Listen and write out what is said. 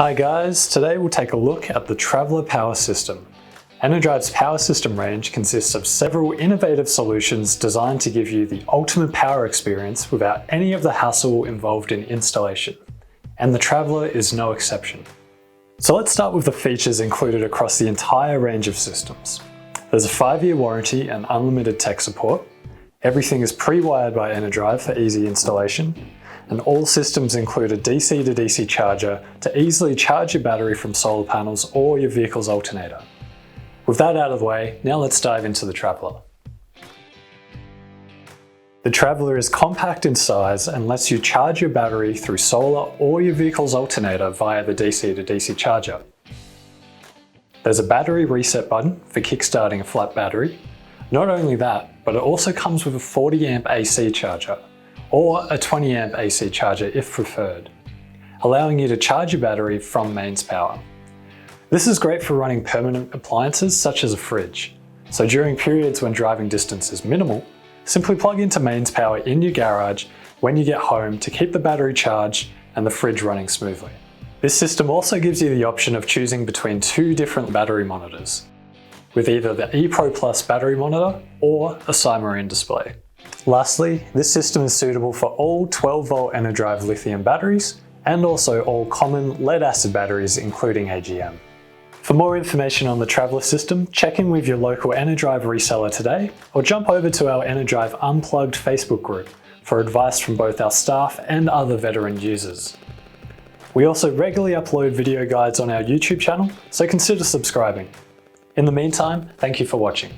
Hi guys, today we'll take a look at the Traveller Power System. Enerdrive's power system range consists of several innovative solutions designed to give you the ultimate power experience without any of the hassle involved in installation. And the Traveller is no exception. So let's start with the features included across the entire range of systems. There's a 5-year warranty and unlimited tech support. Everything is pre-wired by Enerdrive for easy installation. And all systems include a DC to DC charger to easily charge your battery from solar panels or your vehicle's alternator. With that out of the way, now let's dive into the Traveller. The Traveller is compact in size and lets you charge your battery through solar or your vehicle's alternator via the DC to DC charger. There's a battery reset button for kickstarting a flat battery. Not only that, but it also comes with a 40 amp AC charger, or a 20 amp AC charger if preferred, allowing you to charge your battery from mains power. This is great for running permanent appliances such as a fridge. So during periods when driving distance is minimal, simply plug into mains power in your garage when you get home to keep the battery charged and the fridge running smoothly. This system also gives you the option of choosing between 2 different battery monitors, with either the ePro Plus battery monitor or a Cymarine display. Lastly, this system is suitable for all 12-volt Enerdrive lithium batteries and also all common lead-acid batteries including AGM. For more information on the Traveller system, check in with your local Enerdrive reseller today or jump over to our Enerdrive Unplugged Facebook group for advice from both our staff and other veteran users. We also regularly upload video guides on our YouTube channel, so consider subscribing. In the meantime, thank you for watching.